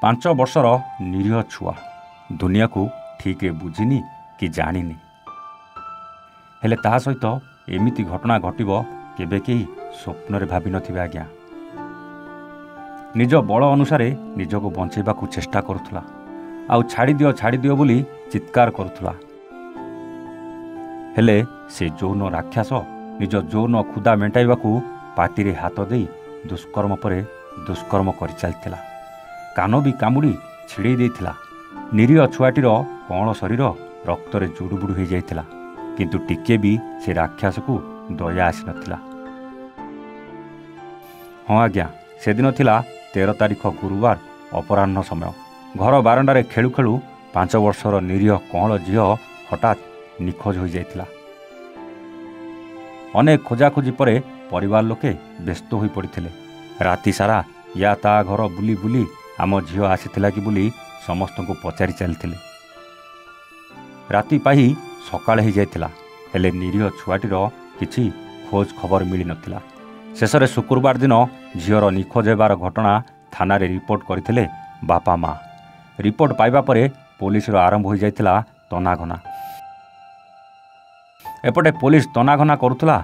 5 ବର୍ଷର ନିରୀହ ଛୁଆ ଦୁନିଆକୁ ଠିକ୍ରେ ବୁଝିନି କି ଜାଣିନି। ହେଲେ ତାହା ସହିତ ଏମିତି ଘଟଣା ଘଟିବ କେବେ କେହି ସ୍ୱପ୍ନରେ ଭାବିନଥିବେ ଆଜ୍ଞା। ନିଜ ବଳ ଅନୁସାରେ ନିଜକୁ ବଞ୍ଚାଇବାକୁ ଚେଷ୍ଟା କରୁଥିଲା, ଆଉ ଛାଡ଼ିଦିଅ ବୋଲି ଚିତ୍କାର କରୁଥିଲା। ହେଲେ ସେ ଯୌନ ରାକ୍ଷସ ନିଜ ଯୌନ କ୍ଷୁଧା ମେଣ୍ଟାଇବାକୁ ପାଟିରେ ହାତ ଦେଇ ଦୁଷ୍କର୍ମ ପରେ ଦୁଷ୍କର୍ମ କରିଚାଲିଥିଲା। କାନ ବି କାମୁଡ଼ି ଛିଡ଼େଇ ଦେଇଥିଲା। ନିରୀହ ଛୁଆଟିର କଅଁଳ ଶରୀର ରକ୍ତରେ ଜୁଡ଼ୁବୁଡ଼ୁ ହୋଇଯାଇଥିଲା, କିନ୍ତୁ ଟିକିଏ ବି ସେ ରାକ୍ଷସକୁ ଦୟା ଆସିନଥିଲା। ହଁ ଆଜ୍ଞା, ସେଦିନ ଥିଲା 13 ତାରିଖ ଗୁରୁବାର ଅପରାହ୍ନ ସମୟ। ଘର ବାରଣ୍ଡାରେ ଖେଳୁ ଖେଳୁ 5 ବର୍ଷର ନିରୀହ କଅଁଳ ଝିଅ ହଠାତ୍ ନିଖୋଜ ହୋଇଯାଇଥିଲା। ଅନେକ ଖୋଜାଖୋଜି ପରେ ପରିବାର ଲୋକେ ବ୍ୟସ୍ତ ହୋଇପଡ଼ିଥିଲେ। ରାତି ସାରା ୟା ତା ଘର ବୁଲି ବୁଲି ଆମ ଝିଅ ଆସିଥିଲା କି ବୋଲି ସମସ୍ତଙ୍କୁ ପଚାରି ଚାଲିଥିଲେ। ରାତି ପାହି ସକାଳ ହୋଇଯାଇଥିଲା, ହେଲେ ନିରୀହ ଛୁଆଟିର କିଛି ଖୋଜ ଖବର ମିଳିନଥିଲା। ଶେଷରେ ଶୁକ୍ରବାର ଦିନ ଝିଅର ନିଖୋଜ ହେବାର ଘଟଣା ଥାନାରେ ରିପୋର୍ଟ କରିଥିଲେ ବାପା ମା। ରିପୋର୍ଟ ପାଇବା ପରେ ପୋଲିସର ଆରମ୍ଭ ହୋଇଯାଇଥିଲା ତନାଘନା। ଏପଟେ ପୋଲିସ ତନାଘନା କରୁଥିଲା,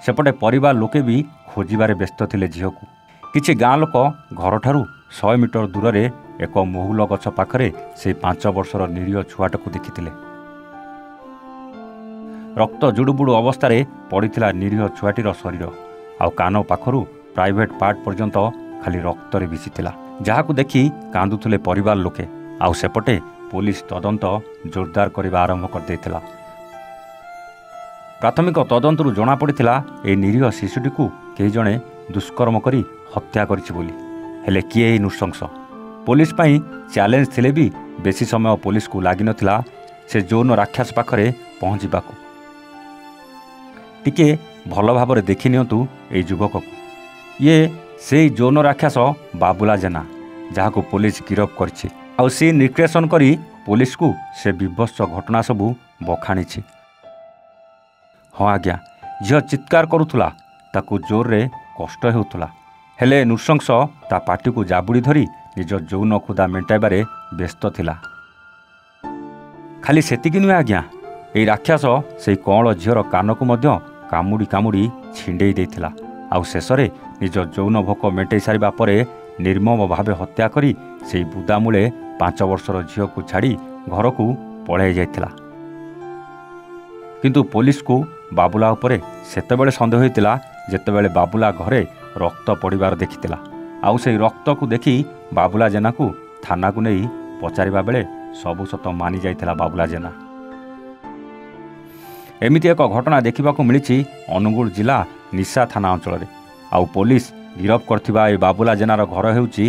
ସେପଟେ ପରିବାର ଲୋକେ ବି ଖୋଜିବାରେ ବ୍ୟସ୍ତ ଥିଲେ ଝିଅକୁ। କିଛି ଗାଁ ଲୋକ ଘରଠାରୁ 100 ମିଟର ଦୂରରେ ଏକ ମହୁଲ ଗଛ ପାଖରେ ସେହି 5 ବର୍ଷର ନିରୀହ ଛୁଆଟାକୁ ଦେଖିଥିଲେ। ରକ୍ତ ଜୁଡ଼ୁବୁଡ଼ୁ ଅବସ୍ଥାରେ ପଡ଼ିଥିଲା ନିରୀହ ଛୁଆଟିର ଶରୀର, ଆଉ କାନ ପାଖରୁ ପ୍ରାଇଭେଟ୍ ପାର୍ଟ ପର୍ଯ୍ୟନ୍ତ ଖାଲି ରକ୍ତରେ ଭିସିଥିଲା, ଯାହାକୁ ଦେଖି କାନ୍ଦୁଥିଲେ ପରିବାର ଲୋକେ। ଆଉ ସେପଟେ ପୋଲିସ ତଦନ୍ତ ଜୋରଦାର କରିବା ଆରମ୍ଭ କରିଦେଇଥିଲା। ପ୍ରାଥମିକ ତଦନ୍ତରୁ ଜଣାପଡ଼ିଥିଲା ଏହି ନିରୀହ ଶିଶୁଟିକୁ କେହି ଜଣେ ଦୁଷ୍କର୍ମ କରି ହତ୍ୟା କରିଛି ବୋଲି। ହେଲେ କିଏ ଏହି ନୃଶଂସ? ପୋଲିସ ପାଇଁ ଚ୍ୟାଲେଞ୍ଜ ଥିଲେ ବି ବେଶୀ ସମୟ ପୋଲିସକୁ ଲାଗିନଥିଲା ସେ ଯୌନ ରାକ୍ଷସ ପାଖରେ ପହଞ୍ଚିବାକୁ। ଟିକେ ଭଲ ଭାବରେ ଦେଖିନିଅନ୍ତୁ ଏହି ଯୁବକକୁ। ଇଏ ସେଇ ଯୌନ ରାକ୍ଷସ ବାବୁଲା ଜେନା, ଯାହାକୁ ପୋଲିସ ଗିରଫ କରିଛି। ଆଉ ସିନ୍ ରିକ୍ରିଏସନ୍ କରି ପୋଲିସକୁ ସେ ବିଭତ୍ସ ଘଟଣା ସବୁ ବଖାଣିଛି। ହଁ ଆଜ୍ଞା, ଝିଅ ଚିତ୍କାର କରୁଥିଲା, ତାକୁ ଜୋରରେ କଷ୍ଟ ହେଉଥିଲା, ହେଲେ ନୃଶଂସ ତା ପାଟିକୁ ଜାବୁଡ଼ି ଧରି ନିଜ ଯୌନ କ୍ଷୁଧା ମେଣ୍ଟାଇବାରେ ବ୍ୟସ୍ତ ଥିଲା। ଖାଲି ସେତିକି ନୁହେଁ ଆଜ୍ଞା, ଏହି ରାକ୍ଷସ ସେହି କଅଁଳ ଝିଅର କାନକୁ ମଧ୍ୟ କାମୁଡ଼ି କାମୁଡ଼ି ଛିଣ୍ଡେଇ ଦେଇଥିଲା। ଆଉ ଶେଷରେ ନିଜ ଯୌନ ଭୋକ ମେଣ୍ଟାଇ ସାରିବା ପରେ ନିର୍ମମ ଭାବେ ହତ୍ୟା କରି ସେହି ବୁଦାମୂଳେ 5 ବର୍ଷର ଝିଅକୁ ଛାଡ଼ି ଘରକୁ ପଳାଇ ଯାଇଥିଲା। କିନ୍ତୁ ପୋଲିସକୁ ବାବୁଲା ଉପରେ ସେତେବେଳେ ସନ୍ଦେହ ହୋଇଥିଲା ଯେତେବେଳେ ବାବୁଲା ଘରେ ରକ୍ତ ପଡ଼ିବାର ଦେଖିଥିଲା। ଆଉ ସେହି ରକ୍ତକୁ ଦେଖି ବାବୁଲା ଜେନାକୁ ଥାନାକୁ ନେଇ ପଚାରିବା ବେଳେ ସବୁ ସତ ମାନି ଯାଇଥିଲା ବାବୁଲା ଜେନା। ଏମିତି ଏକ ଘଟଣା ଦେଖିବାକୁ ମିଳିଛି ଅନୁଗୁଳ ଜିଲ୍ଲା ନିଶା ଥାନା ଅଞ୍ଚଳରେ। ଆଉ ପୋଲିସ ଗିରଫ କରିଥିବା ଏହି ବାବୁଲା ଜେନାର ଘର ହେଉଛି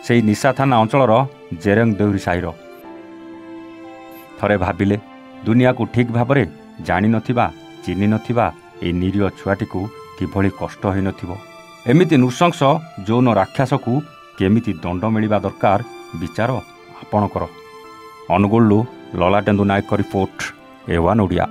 ସେହି ନିଶା ଥାନା ଅଞ୍ଚଳର ଜେରେଙ୍ଗ ଦେଉରୀ ସାହିର। ଥରେ ଭାବିଲେ, ଦୁନିଆକୁ ଠିକ୍ ଭାବରେ ଜାଣିନଥିବା ଚିହ୍ନି ନଥିବା ଏହି ନିରୀହ ଛୁଆଟିକୁ କିଭଳି କଷ୍ଟ ହୋଇନଥିବ। ଏମିତି ନୃଶଂସ ଯୌନ ରାକ୍ଷସକୁ କେମିତି ଦଣ୍ଡ ମିଳିବା ଦରକାର, ବିଚାର ଆପଣଙ୍କର। ଅନୁଗୁଳରୁ ଲଲାଟେନ୍ଦୁ ନାୟକ ରିପୋର୍ଟ, A1 ଓଡ଼ିଆ।